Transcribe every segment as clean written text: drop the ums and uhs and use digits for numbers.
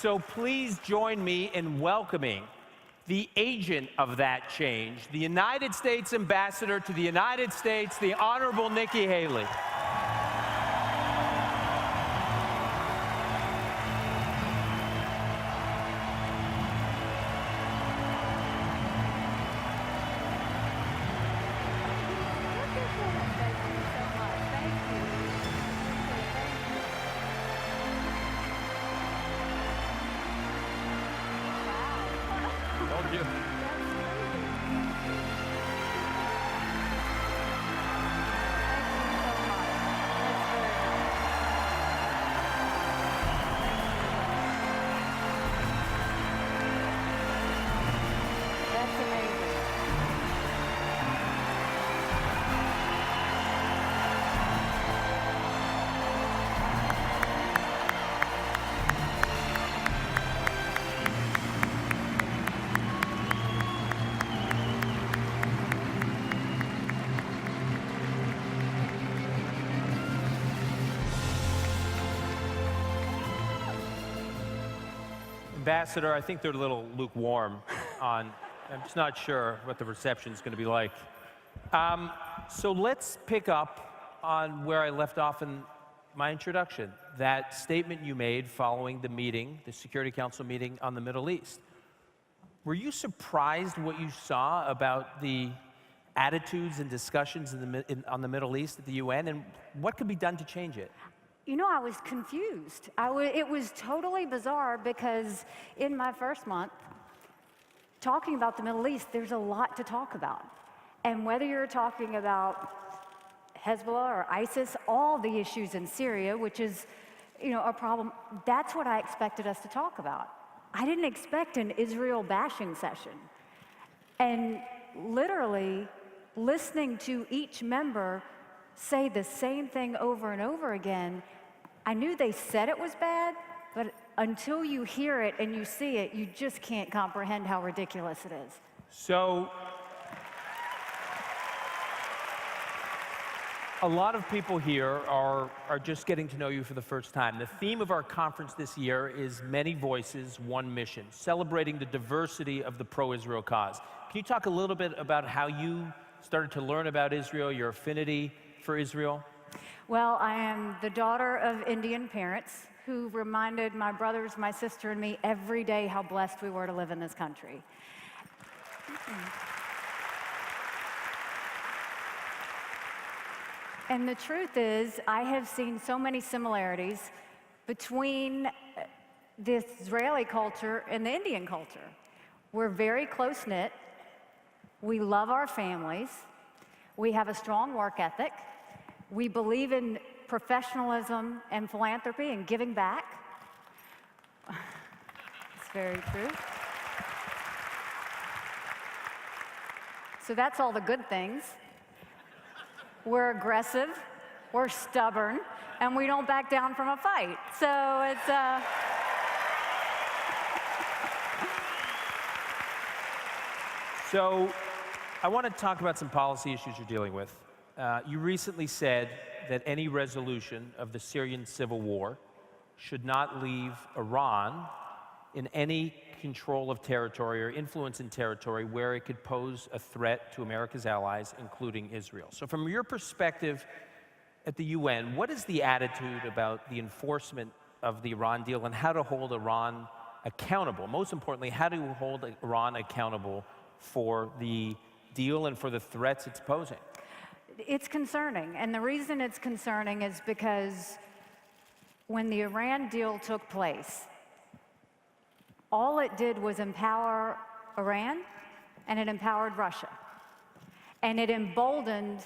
So please join me in welcoming the agent of that change, the United States Ambassador to the United States, the Honorable Nikki Haley. You. Ambassador, I think they're a little lukewarm on, I'm just not sure what the reception is going to be like. So let's pick up on where I left off in my introduction, that statement you made following the meeting, the Security Council meeting on the Middle East. Were you surprised what you saw about the attitudes and discussions on the Middle East at the UN, and what could be done to change it? You know, I was confused. It was totally bizarre because in my first month, talking about the Middle East, there's a lot to talk about. And whether you're talking about Hezbollah or ISIS, all the issues in Syria, which is, a problem, that's what I expected us to talk about. I didn't expect an Israel bashing session. And literally, listening to each member say the same thing over and over again, I knew they said it was bad, but until you hear it and you see it, you just can't comprehend how ridiculous it is. So, a lot of people here are just getting to know you for the first time. The theme of our conference this year is Many Voices, One Mission, celebrating the diversity of the pro-Israel cause. Can you talk a little bit about how you started to learn about Israel, your affinity for Israel? Well, I am the daughter of Indian parents who reminded my brothers, my sister, and me every day how blessed we were to live in this country. And the truth is, I have seen so many similarities between the Israeli culture and the Indian culture. We're very close-knit. We love our families. We have a strong work ethic. We believe in professionalism and philanthropy and giving back. It's very true. So that's all the good things. We're aggressive, we're stubborn, and we don't back down from a fight. So it's So I want to talk about some policy issues you're dealing with. You recently said that any resolution of the Syrian civil war should not leave Iran in any control of territory or influence in territory where it could pose a threat to America's allies, including Israel. So from your perspective at the UN, what is the attitude about the enforcement of the Iran deal and how to hold Iran accountable? Most importantly, how to hold Iran accountable for the deal and for the threats it's posing? It's concerning, and the reason it's concerning is because when the Iran deal took place, all it did was empower Iran, and it empowered Russia. And it emboldened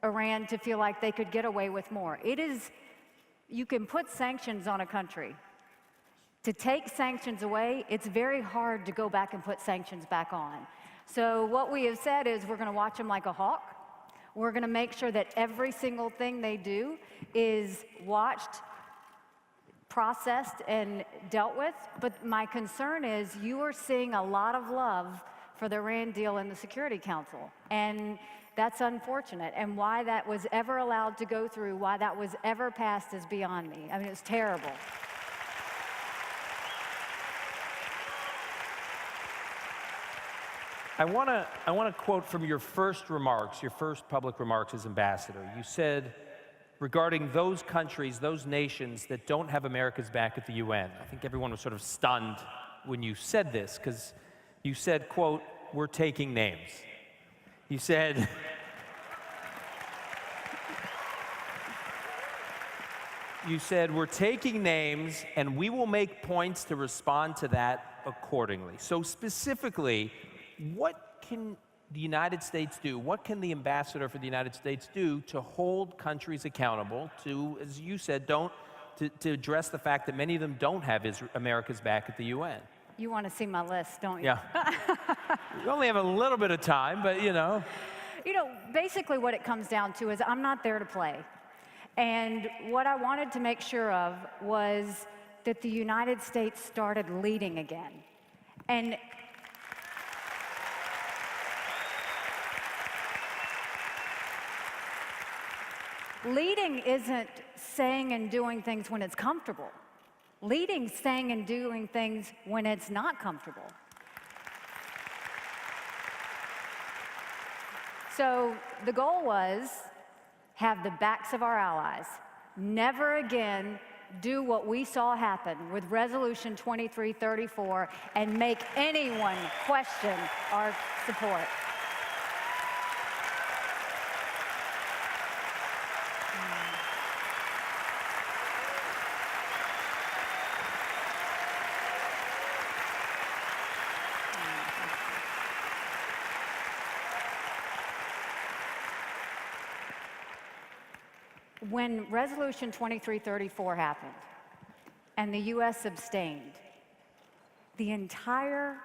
Iran to feel like they could get away with more. You can put sanctions on a country. To take sanctions away, it's very hard to go back and put sanctions back on. So what we have said is we're going to watch them like a hawk. We're going to make sure that every single thing they do is watched, processed, and dealt with. But my concern is you are seeing a lot of love for the Iran deal in the Security Council. And that's unfortunate. And why that was ever allowed to go through, why that was ever passed is beyond me. I mean, it's terrible. I want to quote from your first remarks, your first public remarks as ambassador. You said, regarding those countries, those nations that don't have America's back at the UN. I think everyone was sort of stunned when you said this, because you said, quote, "We're taking names." You said, "We're taking names, and we will make points to respond to that accordingly." So specifically, what can the United States do? What can the ambassador for the United States do to hold countries accountable to, as you said, to address the fact that many of them don't have America's back at the UN? You want to see my list, don't you? Yeah. We only have a little bit of time, but You know, basically what it comes down to is I'm not there to play. And what I wanted to make sure of was that the United States started leading again. And leading isn't saying and doing things when it's comfortable. Leading's saying and doing things when it's not comfortable. So the goal was have the backs of our allies. Never again do what we saw happen with Resolution 2334 and make anyone question our support. When Resolution 2334 happened and the U.S. abstained, the entire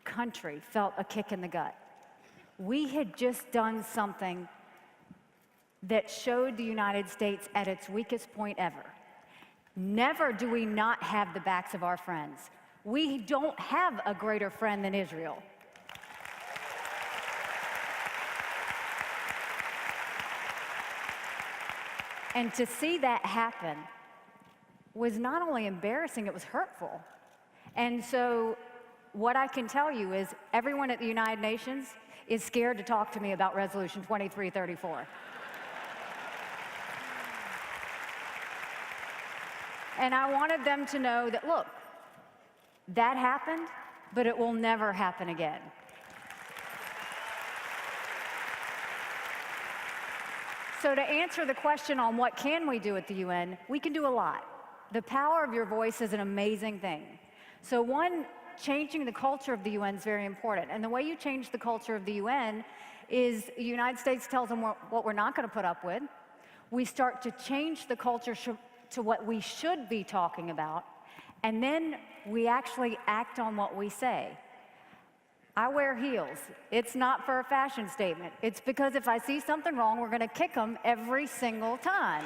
country felt a kick in the gut. We had just done something that showed the United States at its weakest point ever. Never do we not have the backs of our friends. We don't have a greater friend than Israel. And to see that happen was not only embarrassing, it was hurtful. And so what I can tell you is everyone at the United Nations is scared to talk to me about Resolution 2334. And I wanted them to know that, look, that happened, but it will never happen again. So to answer the question on what can we do at the UN, we can do a lot. The power of your voice is an amazing thing. So one, changing the culture of the UN is very important. And the way you change the culture of the UN is the United States tells them what we're not going to put up with. We start to change the culture to what we should be talking about. And then we actually act on what we say. I wear heels. It's not for a fashion statement. It's because if I see something wrong, we're going to kick them every single time.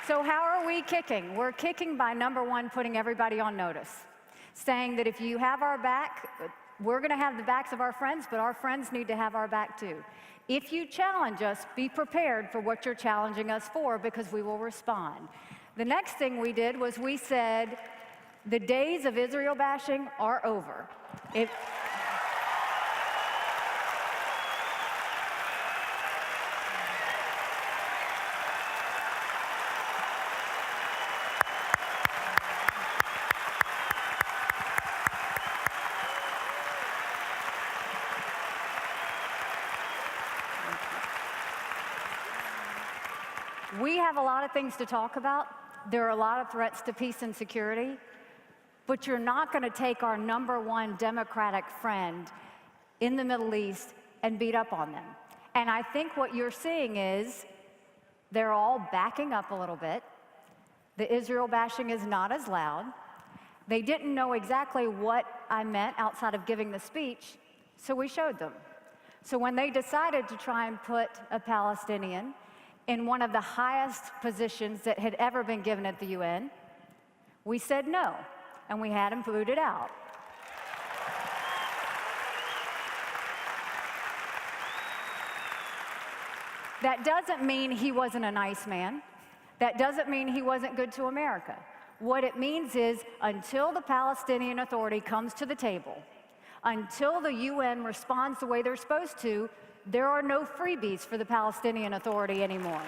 So how are we kicking? We're kicking by, number one, putting everybody on notice, saying that if you have our back, we're going to have the backs of our friends, but our friends need to have our back too. If you challenge us, be prepared for what you're challenging us for, because we will respond. The next thing we did was we said, the days of Israel bashing are over. We have a lot of things to talk about. There are a lot of threats to peace and security, but you're not going to take our number one democratic friend in the Middle East and beat up on them. And I think what you're seeing is they're all backing up a little bit. The Israel bashing is not as loud. They didn't know exactly what I meant outside of giving the speech, so we showed them. So when they decided to try and put a Palestinian in one of the highest positions that had ever been given at the UN, we said no, and we had him booted out. That doesn't mean he wasn't a nice man. That doesn't mean he wasn't good to America. What it means is until the Palestinian Authority comes to the table, until the UN responds the way they're supposed to, there are no freebies for the Palestinian Authority anymore.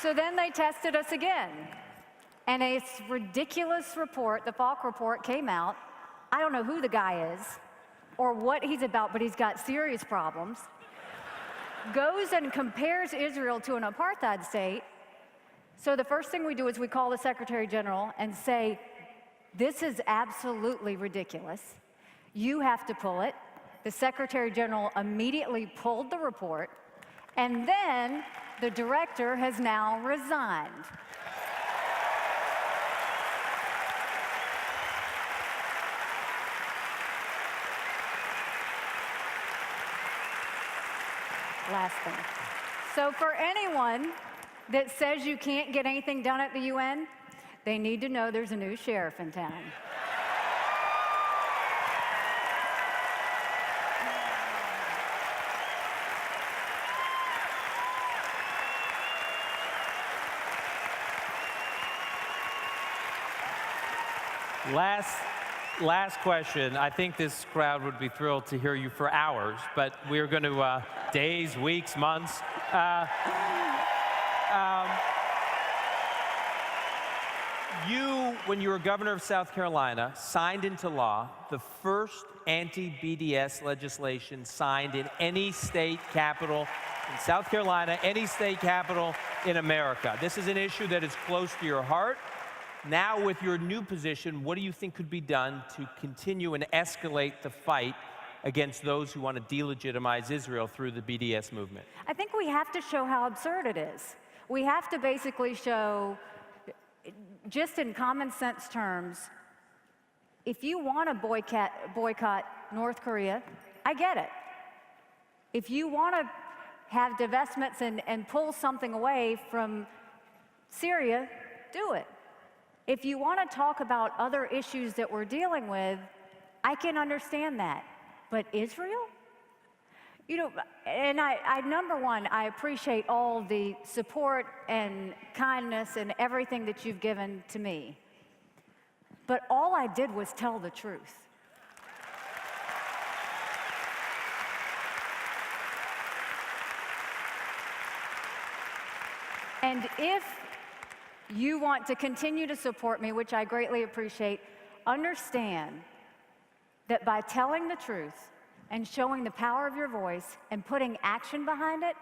So then they tested us again. And a ridiculous report, the Falk report, came out. I don't know who the guy is or what he's about, but he's got serious problems. Goes and compares Israel to an apartheid state. So the first thing we do is we call the Secretary General and say, this is absolutely ridiculous. You have to pull it. The Secretary General immediately pulled the report. And then the director has now resigned. Last thing. So for anyone that says you can't get anything done at the UN, they need to know there's a new sheriff in town. Last question. I think this crowd would be thrilled to hear you for hours, but we're going to, days, weeks, months. You, when you were governor of South Carolina, signed into law the first anti-BDS legislation signed in any state capital in South Carolina, any state capital in America. This is an issue that is close to your heart. Now, with your new position, what do you think could be done to continue and escalate the fight against those who want to delegitimize Israel through the BDS movement? I think we have to show how absurd it is. We have to basically show, just in common sense terms, if you want to boycott North Korea, I get it. If you want to have divestments and pull something away from Syria, do it. If you want to talk about other issues that we're dealing with, I can understand that. But Israel? You know, and number one, I appreciate all the support and kindness and everything that you've given to me. But all I did was tell the truth. And if you want to continue to support me, which I greatly appreciate, understand that by telling the truth and showing the power of your voice and putting action behind it,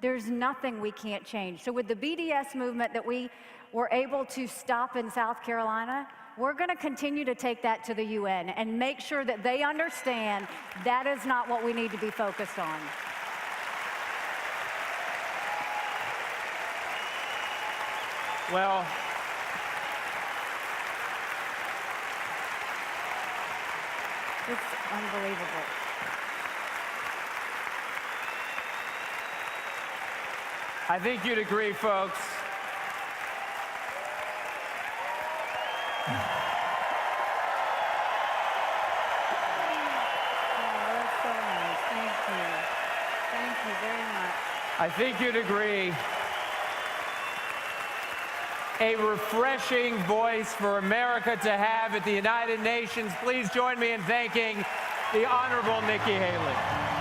there's nothing we can't change. So with the BDS movement that we were able to stop in South Carolina, we're going to continue to take that to the UN and make sure that they understand that is not what we need to be focused on. Well, it's unbelievable. I think you'd agree, folks. Oh, that's so nice. Thank you. Thank you very much. I think you'd agree. A refreshing voice for America to have at the United Nations. Please join me in thanking the Honorable Nikki Haley.